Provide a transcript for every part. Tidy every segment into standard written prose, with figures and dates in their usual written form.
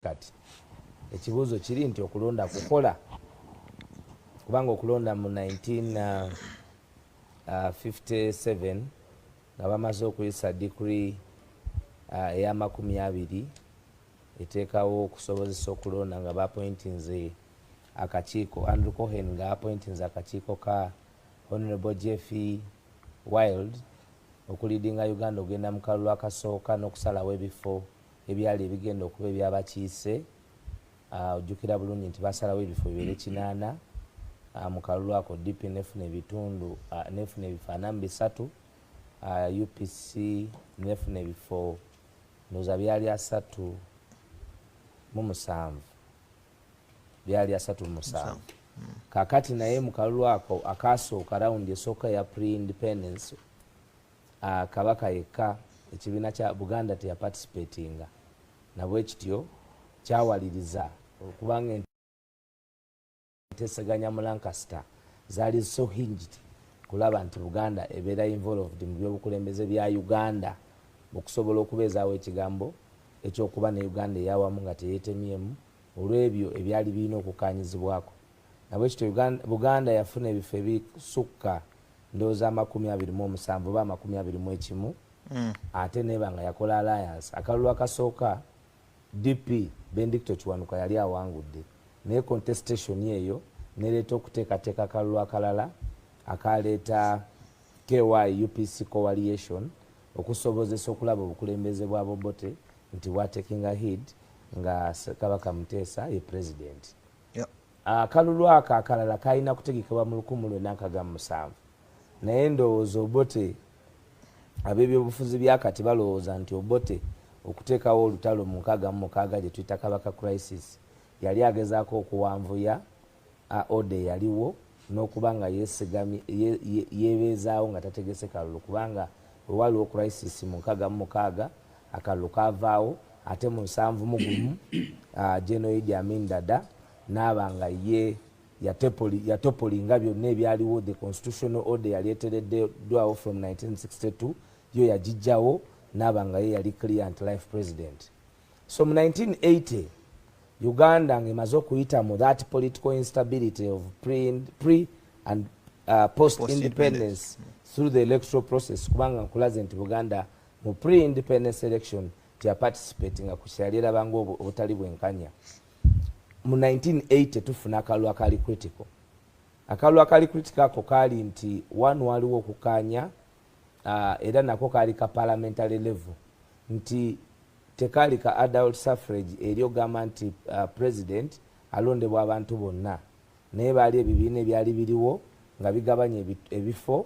kati ekibuuzo kiri nti okulonda kukola kubanga okulonda mu 1957 nga bamaze okuyisa decree eya 20 eteekawo okusobozesa okulonda nga baappointinze akakiiko Andrew Cohen nga appointinze akakiiko ka Honorable Jeffy Wild okulidinga Uganda ogenda mu kalulu akasooka n'okusalawo ebifo ebyali ebigenda okuba ebyabakiise. Ojjukira bulungi nti basalawo ebifo bibeere 8 mu kalulu ako DP nefuna ebitundu nefuna ebifaananyi bisatu, UPC nefuna ebifo ndowooza byali 37 byali 37. Kakati naye mu kalulu ako akasooka rawundi esooka ya pre-independence kabaka yekka ekibiina kya Buganda teyaparticipatinga nabwe kityo kyawaliriza okubanga enteseganya mu Lancaster zaali so hinged kulaba nti Buganda ebeera involved mu byobukulembeze bya Uganda okusobola okubeezaawo ekigambo ekyokuba ne Uganda eyawamu nga teyeetemyemu olw'ebyo ebyali birina okukanyizibwako. Nabwe kityo Buganda yafuna ebifo ebisukka ndowooza 27 oba 21 ate neba nga yakola alliance. Akalulu akasooka DP Benedicto Kiwanuka yali awangudde naye contestation eyo nereeta okuteekateeka akalulu akalala akaleeta KY UPC coalition okusobozesa okulaba obukulembeze bwa Bobote nti bwatekinga head nga Kabaka Muteesa ye president. Akalulu ako akalala kalina kutegekebwa mu 1997 naye ndowooza Obote ab'ebyobufuzi byakati balowooza nti Obote okuteekawo olutalo mu 1966 gye tuyita Kabaka crisis yali agezaako okuwanvuya ode yaliwo n'okuba nga yeebeezaawo nga tategese kalulu kubanga waliwo crisis mu 1966 akalulu kaavaawo ate mu 71 General Idi Amin Dada n'aba nga ye yatopolinga byonna ebyaliwo. The constitutional order yali eteereddwawo from 1962 yo yagijjawo n'aba nga ye yali client life president. So mu 1980 Uganda ng'emaze okuyita mu that political instability of pre and post independence through the electoral process kubanga nkulaze nti Buganda mu pre-independence election teyaparticipatinga ku kyali erabanga obutali bwenkanya. Mu 1980 tufuna akalulu akali critical. Akalulu akali critical ako kaali nti waliwo okukanya era nako kaali ka parliamentary level nti tekaali ka adult suffrage eri ogamba nti president alondebwa abantu bonna naye baali ebibiina ebyali biriwo nga bigabanya ebifo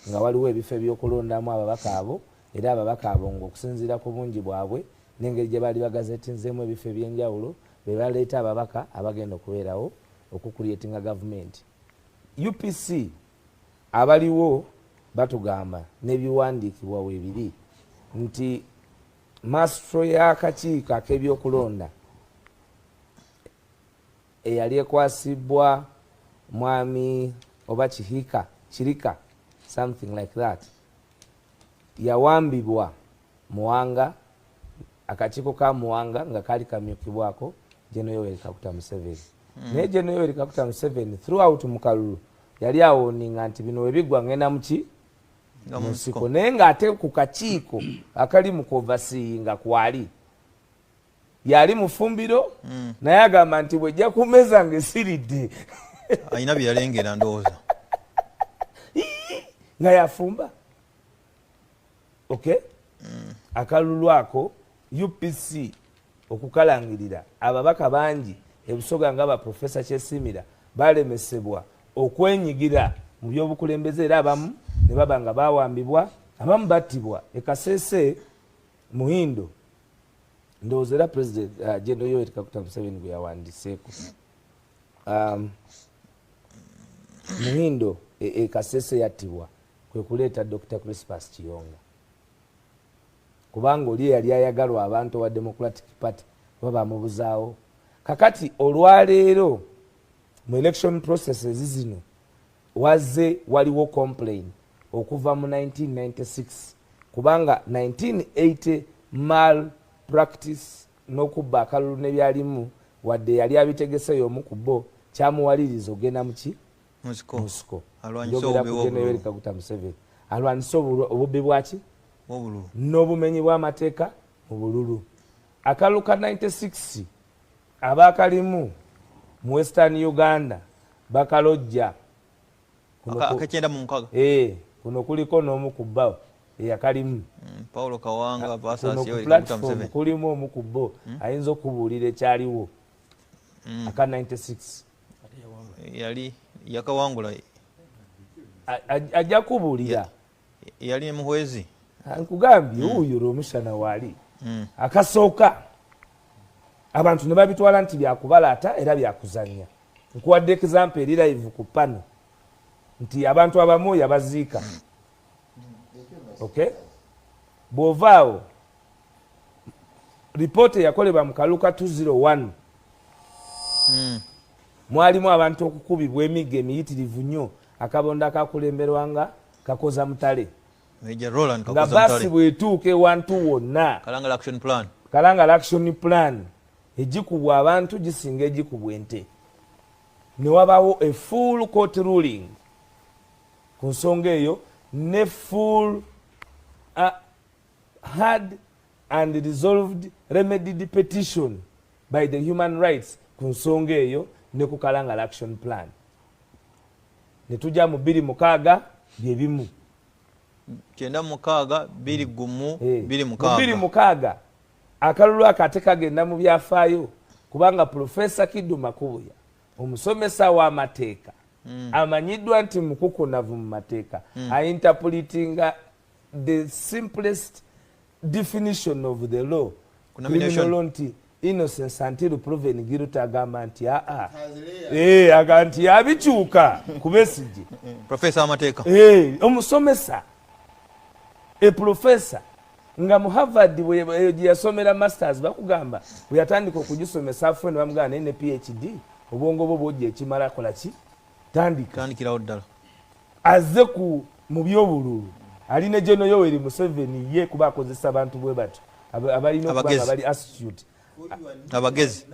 nga waliwo ebifo ebyokulondamu ababaka abo era ababaka abo ng'okusinziira ku bungi bwabwe n'engeri gye baali bagazetinzeemu ebifo ebyenjawulo be baleeta ababaka abagenda okubeerawo okucreatinga gavumenti. UPC abaliwo batugamba n'ebiwandiikibwa weebiri nti mastro y'akakiiko ak'ebyokulonda eyali ekwasibwa mwami oba Kirika something like that yawambibwa Muwanga, akakiiko ka Muwanga nga kaali kamyukibwako General Yoweri Kaguta Museveni. Naye General Yoweri Kaguta Museveni throughout mu kalulu yali awoninga nti bino webigwa ngenda muki musiko naye ng'ate ku kakiiko akali mu kovasiyinga kwali yali Mufumbiro naye agamba nti bwejja kumeza ng'esiridde ayina bye yalengera ndowooza nga yafumba. Okay? Akalulu ako UPC okukalangirira ababaka bangi ebusoga nga ba Professor Kyesimira balemesebwa okwenyigira mu byobukulembeze era abamu ne baba nga bawambibwa abamu battibwa. Ekasese Muhindo ndowooza era President General Yoweri Kaguta Museveni gwe yawandiseeko Muhindo Kasese yattibwa kwe kuleeta Dr. Crispus Kiyonga kubanga oli yali ayagalwa abantu wa Democratic Party baba mubuzaawo. Kakati olwaleero mu election processes zino wazze waliwo complain okuva mu 1996 kubanga 1980 malpractice n'okubba akalulu ne byalimu wadde yali abitegeseyo omu ku bo kyamuwaliriza ogenda muki musiko alwanyisa Kaguta Museveni alwanyisa obubbi bwaki n'obumenyi bw'amateeka mu bululu. Akalulu ka 96 abakalimu mu Western Uganda bakalojja kuno kuliko n'omu ku bbo eyakalimu Paulo Kawanga platform kulimu omu ku bbo ayinza okubuulira ekyaliwo aka 96 yali yakawangula ajja kubuulira yali muhwezi nkugambye uyo Romushana wali akasooka abantu ne babitwala nti byakubalaata era byakuzanya. Nkuwadde example eri live ku pano nti abantu abamu yabaziika. Okay, bw'ovaawo ripoota yakolebwa mu kaluka 201 mwalimu abantu okukubibwa emigga emiyitirivu nnyo akabonda kakulemberwanga Kakoza Mutale nga basi bwetuuka ewantu wonna Kalangala action plan egikubwa abantu gisinga egikubwa ente. Ne wabaawo a full court ruling ku nsonga eyo ne full hard and resolved remedied petition by the human rights ku nsonga eyo ne ku Kalangala action plan. Ne tujja mu 26 bye bimu 9 26 akalulu akate kagenda mu byafaayo kubanga Profesa Kiddu Makubuya omusomesa w'amateeka amanyiddwa nti mukukunavu mu mateeka interpretinga the simplest definition of the law criminal law nti innocence until proven guilty agamba nti aga nti abikyuka ku Besigye Profesa amateeka omusomesa professor nga mu Harvard bwe yasomera masters bakugamba bwe yatandika okugisomesa afwe ne bamugamba ne PhD obwongo bwo bwojja ekimala kola ki tandikirawo ddala azze ku mu byobululu alina General Yoweri Museveni ye kuba akozesa abantu bwe bato abalina okubanga bali astute abagezi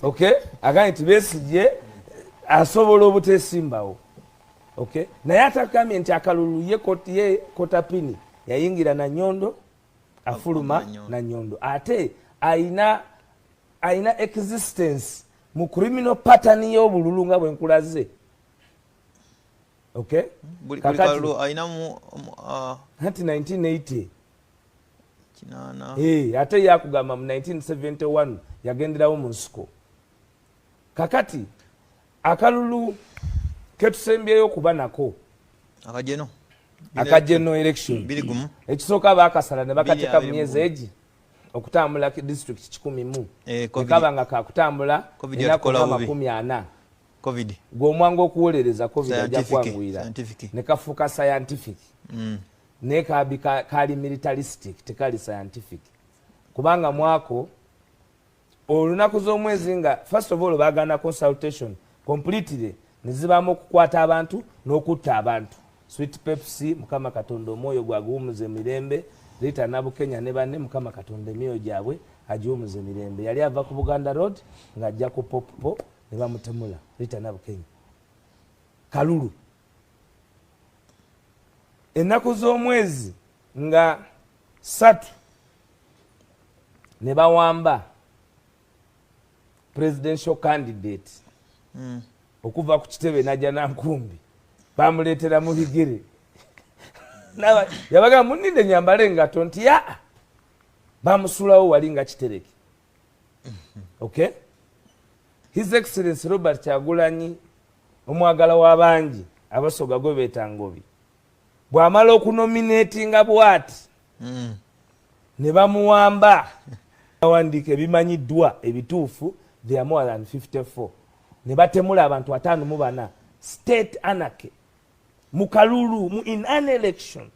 okay agani nti Besigye asobola obutesimbawo. Okay, naye atakamye nti akalulu ye kotapini yayingira na Nyondo afuluma na Nyondo ate aina existence mu criminal pattern y'obululu nga bwenkulaze. Okay, kalulu aina mu hati 1980 ate yakugamba mu 1971 yagenderawo mu nsiko. Kakati akalulu ketusembyeyo kuba nako akajeno election ekisooka bakasala ne bakateka mu myezi egi okutambula district 11 ekaba nga kakutambula ennaku 40 gw'omwanga okuwolereza covid ajja kwanguyira ne kafuuka scientific naye kali militaristic tekali scientific kubanga mwako olunaku z'omwezi nga first of all bagana consultation completely nizibamu okukwata abantu n'okutta abantu. Sweet Pepsi Mukama Katonda omwoyo gwaguwumuza emirembe Rita Nabukenya ne banne Mukama Katonda emyoyo gyabwe agiwumuza emirembe. Yali ava ku Buganda Road ng'ajja ku Popo ne bamutemula Rita Nabukenya. Kalulu ennaku z'omwezi nga 3 ne bawamba presidential candidate okuva ku kitebe najja nankumbi bamuleetera mu bigere yabaga muninde nyambale engato nti bamusulawo wali nga kitereke. Okay, His Excellency Robert Kyagulanyi omwagala w'abangi abasoga gwe beetangobi bw'amala okunominatinga bwati ne bamuwamba awandiika ebimanyiddwa ebituufu they are more than 54 ne batemula abantu 54 state anarchy mu kalulu in an election.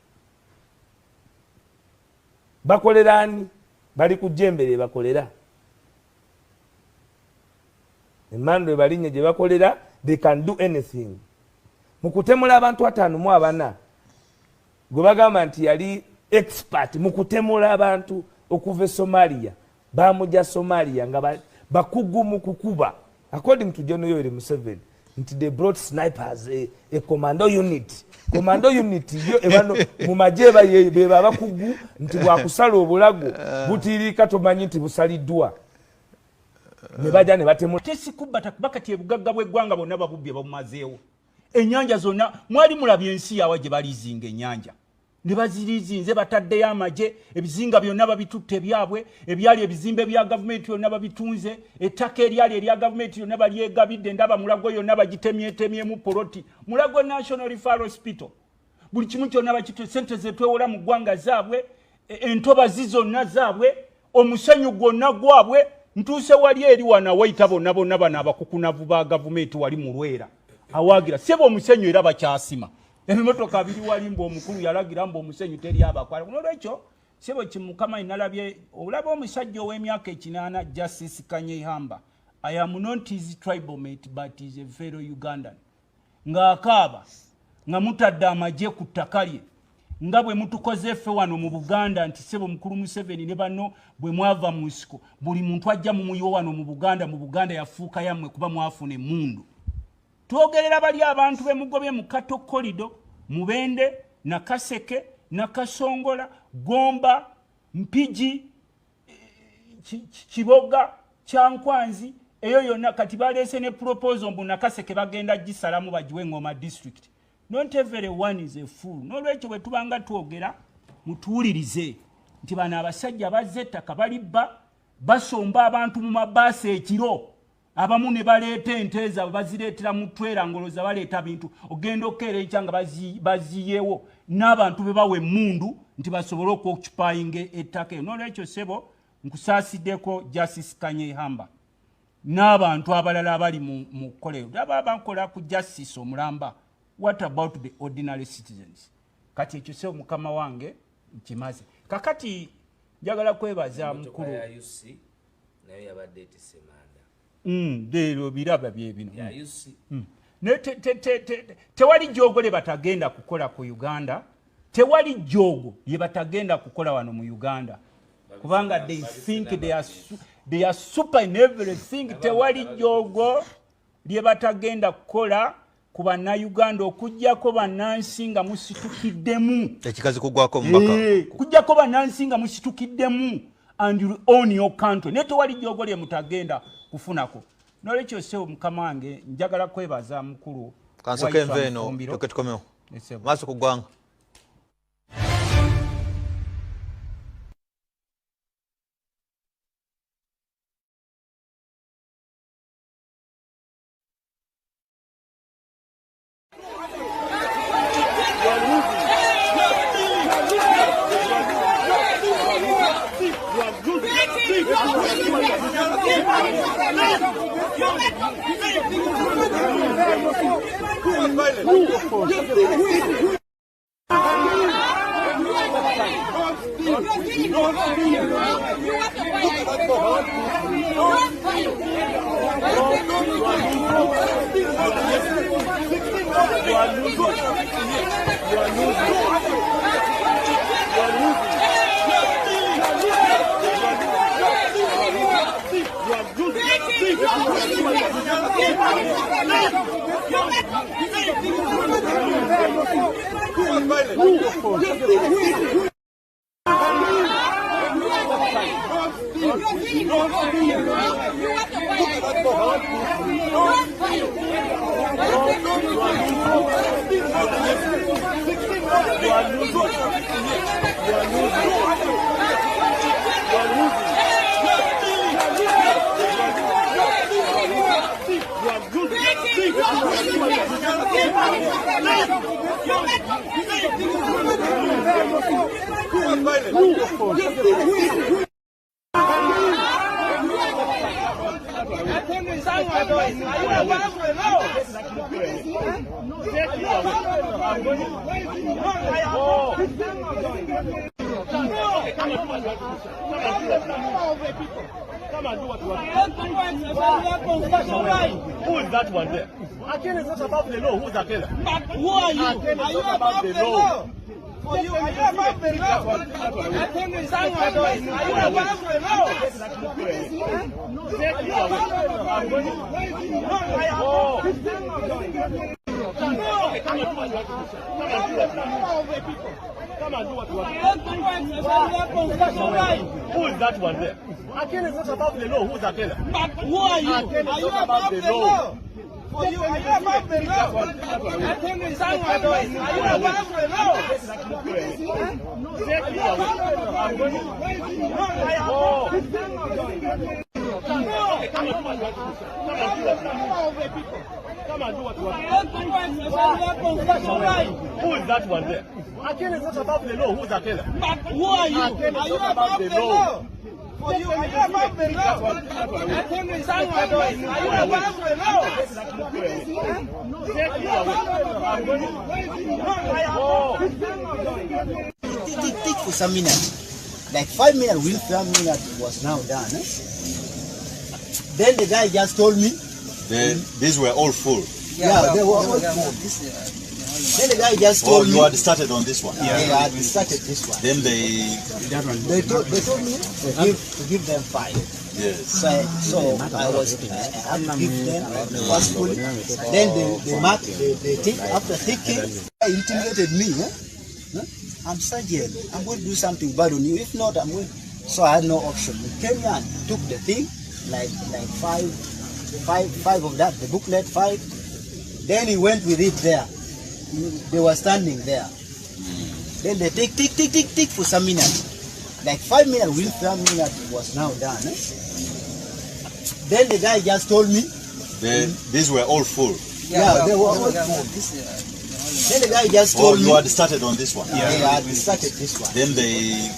Bakolera ani bali ku jembere bakolera emando balinye gye bakolera they can do anything mu kutemula abantu 54 gwe bagamba nti yali expert mu kutemula abantu okuva Somalia bamuja Somalia nga bakugu mu kukuba according to General Yoweri Museveni nti they brought snipers a commando unit yo ebano mu majeba ye bakugu nti bwakusala obulago butirika tomanyi nti busaliddwa ne bajja ne batemu tesikubata bakati ebugagga bw'eggwanga bonna babubye bamumazeewo ennyanja zonna mwali mulabye ensi yawe gye balizinga ennyanja ne bazirizinze bataddeyo amagye ebizinga byonna babitutte byabwe ebyali ebizimbe bya gavumenti byonna babitunze ettaka eryali erya gavumenti yonna balyegabidde ndaba mulago yonna bagitemyetemyemu poloti mulago National Referral Hospital buli kimu kyonna bakitutte sente zetwewola mu ggwanga zaabwe entobazi zonna zaabwe omusenyu gwonna gwabwe ntuuse wali eri wana wayita bonna bano abakukunavu ba gavumenti wali mu Lwera awagira sebo omusenyu era bakyasima emimotoka biri wali mbu omukulu yalagira mbu omusenyu teri abakwala olwekyo sebo kimukama inalabye olaba omusajja ow'emyaka 8 Justice Kanyehamba I am not his tribal mate but is a fellow Ugandan ng'akaaba nga mutadde amagye ku ttaka lye nga bwe mutukoze ffe wano mu Buganda nti sebo mukulu Museveni ne bano bwe mwava mu nsiko buli muntu ajja mu muyo wano mu Buganda yafuuka yammwe kuba mwafuna emmundu twogerera bali abantu bemugobye mu Kato Corridor Mubende na Kaseke na Kasongola Gomba Mpigi Kiboga Kyankwanzi eyo yonna kati balese ne proposal mbu na Kaseke bagenda gisalamu bajiwe Ngoma district. Not everyone is a fool. Nolwekyo bwe tubanga twogera mutuwulirize nti bano abasajja bazze ettaka balibba basomba abantu mu mabaasi ekiro abamu ne baleeta ente zaabwe bazireetera mu twera ngoloza baleeta bintu ogenda okkeera ekya nga baziyeewo n'abantu be bawa emmundu nti basobole okwokupayinga ettaka eyo nolwekyo sebo nkusaasiddeko Justice Kanyehamba n'abantu abalala abali mu kkolero aba bakola ku justice omulamba. What about the ordinary citizens? Kati ekyo sebo mukama wange nkimaze kakati njagala kwebaza mukulu ya UC nayo yabadde etesemanda Dero biraba bye bino. Tewali jogo le batagenda kukola ku Uganda. Tewali jogo ye batagenda kukola wano mu Uganda. Kubanga they think they are super in everything. Tewali jogo lye batagenda kukola kuba na Uganda okujjako bannansinga musitukiddemu. Ekikazi kugwako mbaka. Kujjako bannansinga musitukiddemu and you own your country. Neto wali jogo lye mutagenda kufunako. Nolekyo sebo mukama wange njagala kwebaza mukulu kansoke nveno toketukomeo maso kugwanga Come and do what you want. Who is that one there? Akele is not above the law. Who is Akele? But who are you? Akele is Are you not above the law. Come and do what you want. Who is that one there? Akela is not above the law. Who is Akela? But who are you? Akela is not above the law. For you, are you above the law? Akela is not above the law. Are you above the law? Come and do what you want. Who is that one there? Akela is not above the law. Who is Akela? But who are you? Akela is not above the law. For you, are you above the law? Akela is not above the law. Are you above the law? Take for some minutes. Like 5 minutes, within 5 minutes was now done. Then the guy just told me. These were all full. Yeah, they were all full. Then the guy just told me. You had started on this one. Yeah, I had started this one. Then they told me to give them 5. Yes. So I was to give them forcefully. Then they marked the tick. After ticking, they intimidated me. I'm sergeant. I'm going to do something bad on you. If not, I'm going. So I had no option. We came here and took the thing, like five of that, the booklet 5. Then he went with it there. They were standing there. Then they tick for some minutes. Like 5 minutes, within 5 minutes was now done. Then the guy just told me. These were all full. Yeah, they were all full. Then the guy just told me. You had started on this one. Yeah, I had started this one. Then they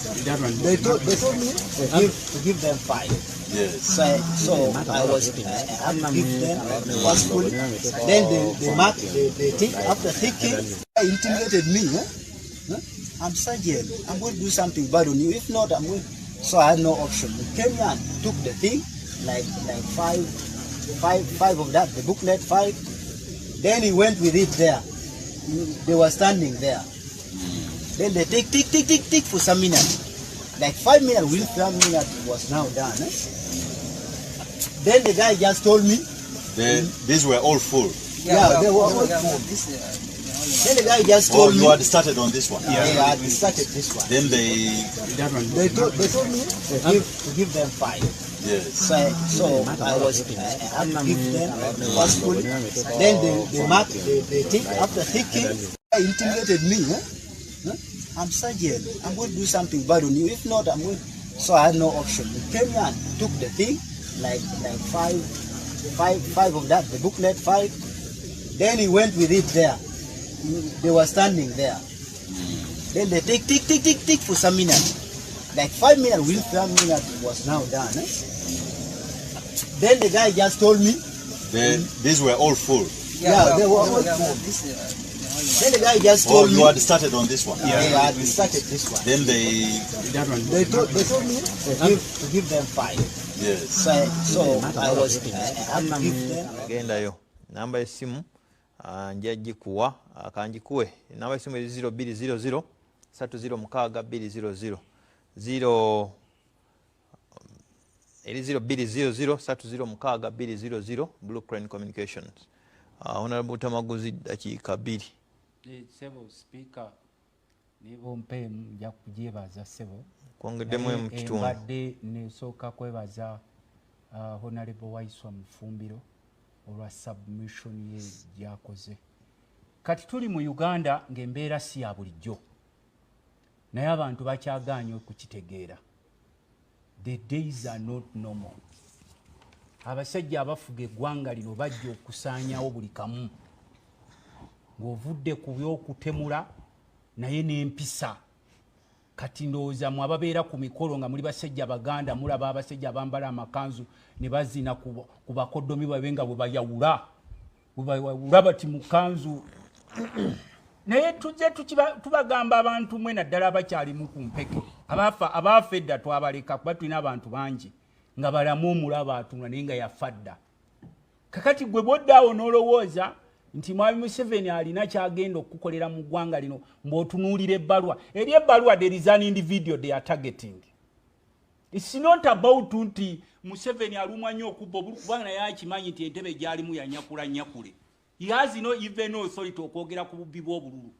told me to give them 5. Yes. So I was to give them forcefully. Then they marked the tick. After ticking, they intimidated me. I'm sergeant. I'm going to do something bad on you. If not, I'm going. So I had no option. We came here and took the thing, like five of that, the booklet 5. Then he went with it there. They were standing there. Then they tick for some minutes. Like 5 minutes, within 5 minutes was now done. Then the guy just told me. These were all full. Yeah, they were all full. Then the guy just told me. You had started on this one. Yeah, I had started this one. Then they told me to give them 5. Yes. So I was to give them forcefully. Then they marked the tick. After ticking, they intimidated me. I'm sergeant. I'm going to do something bad on you. If not, I'm going. So I had no option. We came here and took the thing, like five of that, the booklet 5. Then he went with it there. They were standing there. Then they tick for some minutes. Like 5 minutes, within 5 minutes was now done. Then the guy just told me. These were all full. Yeah, they were all full. Then the guy just told me. You had started on this one. Yeah, I had started this one. Then they told me to give them 5. Yes. So I was to give them. Gendayo. Namba esimu njagikuwa akanjikuwe. Namba esimu 0200 30 200 0200 Blue Crane Communications. Honorable Tamaguzi dakika 2. Sebo speaker nibo mpe mja kujebaza sebo. Kwongedemu mu kitundu. Mbadde nesooka kwebaza Honorable Waiswa Mufumbiro olwa submission ye gyakoze. Kati tuli mu Uganda ng'embeera si ya bulijjo. Naye abantu bakyagaanye okukitegeera. The days are not normal. Abasajja abafuga eggwanga lino bajja okusaanyawo buli kamu. Ng'ovudde ku by'okutemula naye n'empisa. Kati ndowooza mu ababeera ku mikolo nga muli basajja Baganda mulaba abasajja abambala amakanzu ne bazina ku bakoddomi babe nga bwe bayawula. Bwe bati mu kanzu. Naye tujje tubagamba abantu mwe naddala abakyalimu ku mpeke. Abaafa edda twabaleka kuba tulina abantu bangi nga balamu omulaba atunula naye nga yafadda. Kakati gwe bw'oddaawo n'olowooza nti Mwami Museveni alina kyagenda okukolera mu ggwanga lino mb'otunuulira ebbaluwa. Eri ebbaluwa there is an individual they are targeting. It's not about nti Museveni alumwa nnyo okubba obulu kubanga naye akimanyi nti entebe gy'alimu yanyakula nyakule. He has no even no authority okwogera ku bubbi bw'obululu.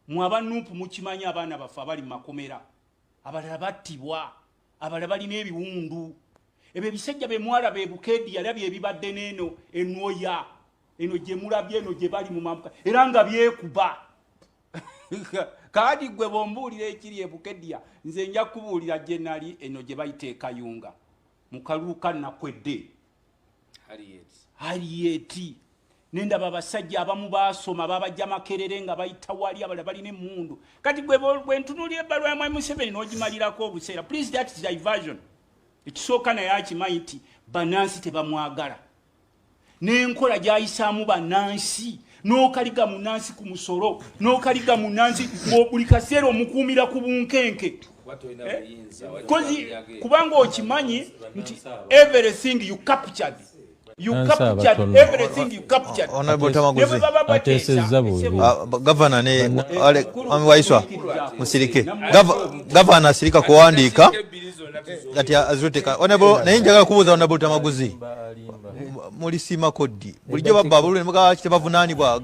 Mwaba Nuupu mukimanyi abaana baffe abali mu makomera. Abalala battibwa, abalala balina ebiwundu. Ebyo ebisajja be mwalaba e Bukeddi yalabye ebibadde n'eno ennoya. Eno gye mulabye eno gye bali mu mamuka. Era nga byekuba. Kaadi gwe bombuulira ekiri e Bukeddi nze nja kubuulira Jenali eno gye bayita e Kayunga. Mu kalulu ka Nakwedde. Harriet. Nendaba abasajja abamu baasoma babajja Makerere nga bayita wali abalala balina emmundu. Kati gwe ntunuulira ebbaluwa ya Mwami Museveni n'ogimalirako obuseera. Please, that is diversion. Ekisooka naye akimanyi nti bannansi tebamwagala. N'enkola gy'ayisaamu bannansi n'okaliga munnansi ku musolo n'okaliga munnansi buli kaseera omukuumira ku bunkenke. Kubanga okimanyi nti everything you captured. You captured everything you captured. Honorable Tamaguzi. Atesezza bubi. Governor ne Waiswa Musirike. Governor asirika kuwandiika ati azoteka. Honorable naye njagala kubuuza Honorable Tamaguzi. Mulisima koddi. Bulijjo babba bulule muga kite bavunaanibwa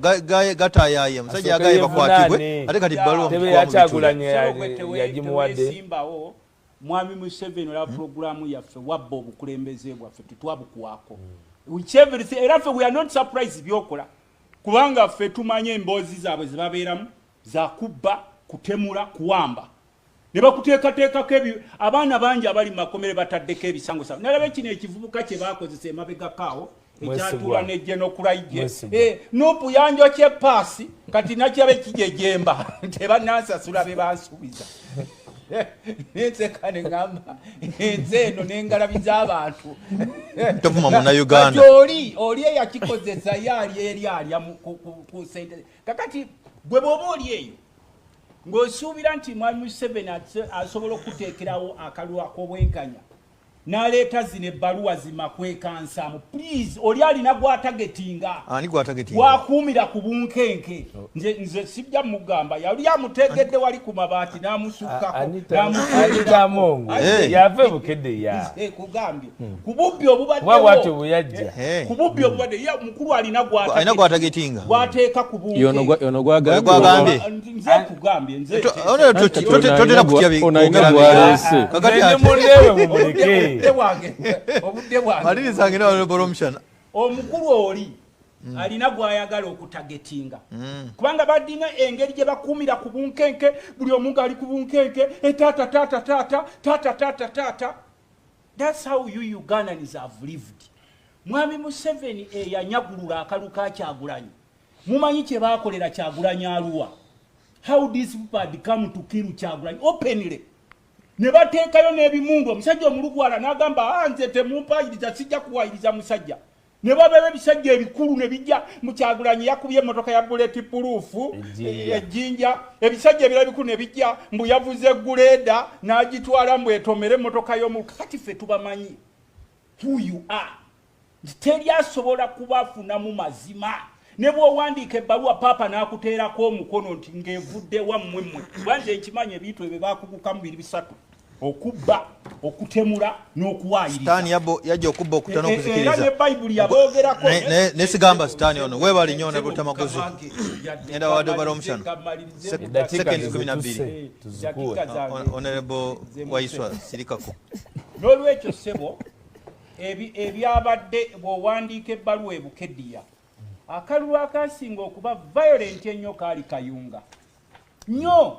gatayaye musajja agaye bakwatibwe ate kati baluwa tebe yakyagulanye yagimuwadde. Mwami Museveni la programu yaffe wabba obukulembeze bwaffe tetwabukwako. Whichever era ffe we are not surprised byokola kubanga ffe tumanye emboozi zaabwe zibabeeramu za kubba kutemula kuwamba ne bakuteekateekako abaana bangi abali mu makomere bataddeko ebisango saabwe. Nalaba kino ekivubuka kye baakozesa emabegakaawo ekyatula nejje n'okulayije Nuupu yanjokye paasi kati nakyabe kijejemba tebanansasula be bansuubiza. Nze kane ngamba nze eno n'engalabiza abantu tofuma muna Uganda oli eyakikozesa yali eri alya ku sente kakati gwe bw'oba oli eyo ng'osuubira nti Mwami Museveni asobola okuteekerawo akalulu ak'obwenkanya n'aleeta zino ebbaluwa zimakwekansamu. Please, oli alina gwatagetinga wakuumira ku bunkenke. Nze sijja mugamba yali amutegedde wali ku mabaati n'amusukkako Anitamongo yave Bukedde ya kugambye ku bubbi obubaddewo ku bubbi obubadde mukulu alina gwatagetinga gwateeka ku bunkenke yono gwagambye nze kugambye nze totera kutya onayina kakati mundewe mumuleke obudde bwange maliri zange n'oloboromushana omukulu oli alina gwayagala okutagetinga kubanga badina engeri gye bakuumira ku bunkenke buli omuntu ali ku bunkenke tata. That's how you Ugandans have lived. Mwami Museveni yanyagulula akalu ka Kyagulanyi. Mumanyi kye baakolera Kyagulanyi Arua. How these people had come to kill Kyagulanyi openly. Ne bateekayo n'ebimundu omusajja omulugwala n'agamba nze temumpayiriza sijja kuwayiriza musajja. Ne babeera ebisajja ebikulu ne bijja mu Kyagulanyi yakubye emmotoka ya bulletproof ejjinja ebisajja ebirala bikulu ne bijja mbu yavuze guleda n'agitwala mbu etomere emmotoka y'omu kati ffe tubamanyi who you are. Teri asobola kubafunamu mazima. Ne bw'owandiika ebbaluwa paapa n'akuteerako omukono nti ng'evudde wammwe mmwe banze ekimanyi ebintu ebyo baakugukamu biri bisatu: okubba, okutemula n'okuwaayiriza. Sitaani yajja okubba okuta n'okuzikiriza. Era ne Bayibuli yaboogerako nesigamba sitaani ono weebali nnyo Honorable Tamaguzi enda wadde bali omushana seconds 12 Honorable Waiswa sirikako. N'olwekyo ssebo ebyabadde bw'owandiika ebbaluwa e Bukeddiya akalulu akasinga okuba violent ennyo kaali Kayunga nnyo.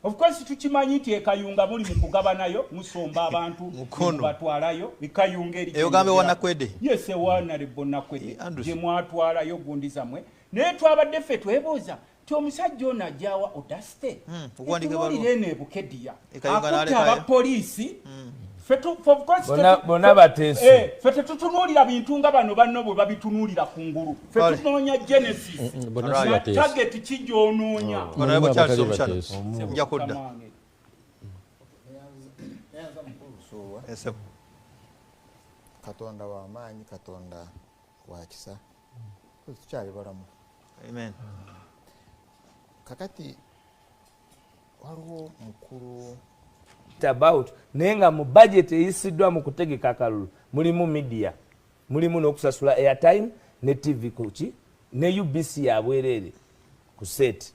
Of course tukimanyi nti e Kayunga muli mu kugabanayo musomba abantu batwalayo Kayunga eri eyogambe Wanakwedde. Yes, Honorable Nakwedde gye mwatwalayo gundi zammwe naye twabadde ffe twebuuza ti omusajja ono ajjawa odaste okuwulira eno e Bukeddiya akutta abapoliisi bonna bateesu ffe tetutunuulira bintu nga bano banno bwe babitunuulira ku ngulu. Ffe tutunoonya Genesis target kij'onoonya. Nja kudda Katonda w'amaanyi, Katonda wa kisa. tukyali balamu. Amen. Kakati waliwo mukulu about nenga mu budget eyisiddwa mu kutegeka akalulu mulimu media, mulimu n'okusasula airtime ne TV kuki ne UBC yabwerere ku set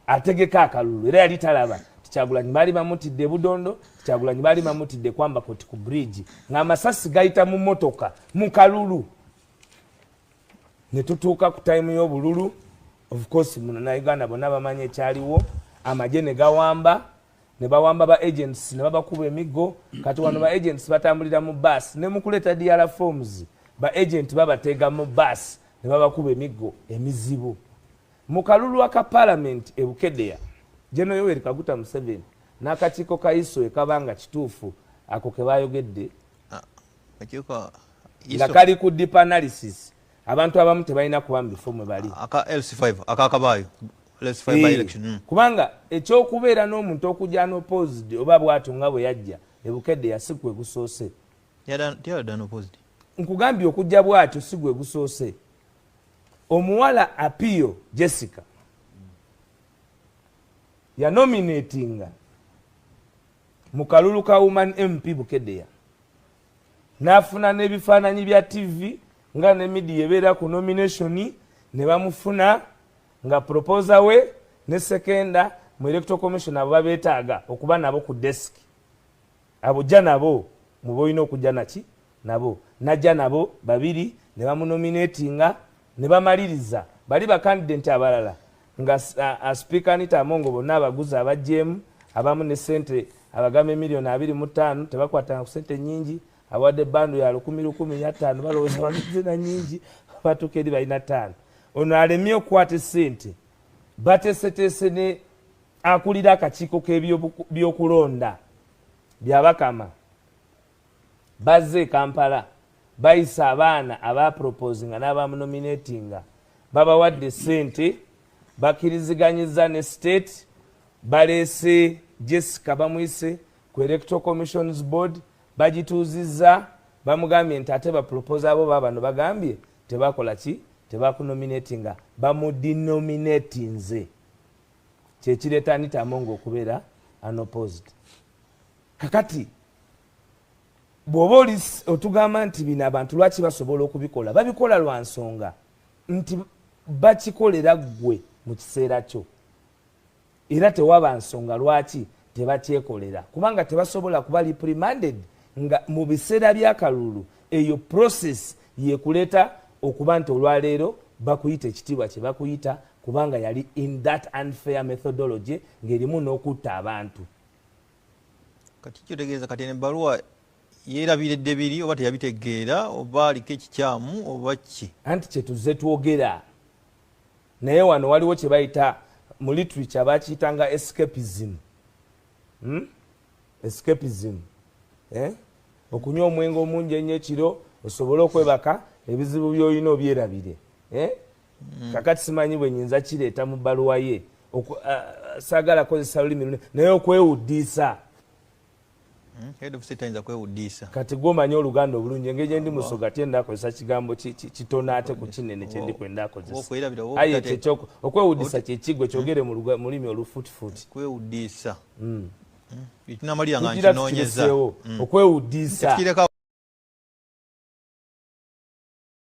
ategeka akalulu era yali talaba Kyagulanyi bali bamutidde Budondo, Kyagulanyi bali bamutidde kwamba koti ku bridge ng'amasasi gayita mu motoka mu kalulu ne tutuuka ku time y'obululu. Of course muna Uganda bonna bamanyi ekyaliwo, amagye ne gawamba ne bawamba ba agents ne babakuba emiggo. Kati wano ba agents batambulira mu bus ne mukuleta DR forms ba agent babatega mu bus ne babakuba emiggo emizibu mu kalulu aka parliament e Bukedea. General Yoweri Kaguta Museveni n'akakiiko ka ISO ekabanga kituufu ako ke bayogedde nga kali ku deep analysis. Abantu abamu tebalina kuba mu bifo mwe bali aka LC5 akakabayo LC5 by election kubanga ekyokubeera n'omuntu okujja n'opposed oba bw'atyo nga bwe yajja e Bukedea si gwe gusoose. yada opposed nkugambye okujja bw'atyo si gwe gusoose. Omuwala Apio Jessica ya nominatinga mu kalulu ka Woman MP Bukedea n'afuna n'ebifaananyi bya TV nga ne media ebeera ku nomination ne bamufuna nga proposer we ne sekenda mu electoral commission abo babeetaaga okuba nabo ku desk. Abo jja nabo mu boyina okujja naki nabo najja nabo babiri ne bamunominatinga ne bamaliriza bali ba candidate abalala nga speaker Anita Amongo bonna abaguzi abajjemu abamu ne sente abagame milioni 25 tebakwatanga ku sente nyingi awadde bando ya 10,500 balowooza bagize na nyingi batuuka eri balina 5. Ono alemye okukwata sente bateeseteese ne akulira akakiiko k'ebyokulonda byabakama bazze Kampala bayisa abaana abaproposinga n'abamunominatinga babawadde sente bakiriziganyiza ne state baleese Jessica bamuyise ku Electoral Commissions Board bagituuzizza bamugambye nti ate baproposa abo babano bagambye tebakola ki tebakunominatinga bamudenominatinze kyekireeta Anita Amongo okubeera unopposed. Kakati bw'oba oli otugamba nti bino abantu lwaki basobola okubikola babikola lwa nsonga nti bakikolera ggwe mu kiseera kyo era tewaba nsonga lwaki tebakyekolera kubanga tebasobola kuba reprimanded nga mu biseera by'akalulu eyo process yekuleeta okuba nti olwaleero bakuyita ekitiibwa kye bakuyita kubanga yali in that unfair methodology ng'erimu n'okutta abantu. kati kyotegeeza kati ebbaluwa yeerabiridde biri oba teyabitegeera oba aliko ekikyamu oba ki anti kyetuze twogera naye wano waliwo kye bayita mu literature bakiyitanga escapism. Escapism okunywa omwenge omungi ennyo ekiro osobole okwebaka ebizibu by'olina obyerabire. Kakati simanyi bwe nyinza kireeta mu bbaluwa ye saagala kozesa lulimi naye okwewuddiisa head of state ayinza kwewuddiisa. Kati gw'omanyi Oluganda obulungi engeri gye ndi musoga tyenda akozesa kigambo kitono ate ku kinene kye ndi kwenda akozesa. Aye kyekyoko okwewuddiisa kyekigwe kyogere mu lulimi olufuutifuuti. Kwewuddiisa. Ekinamalira nga nkinoonyeza. Okwewuddiisa.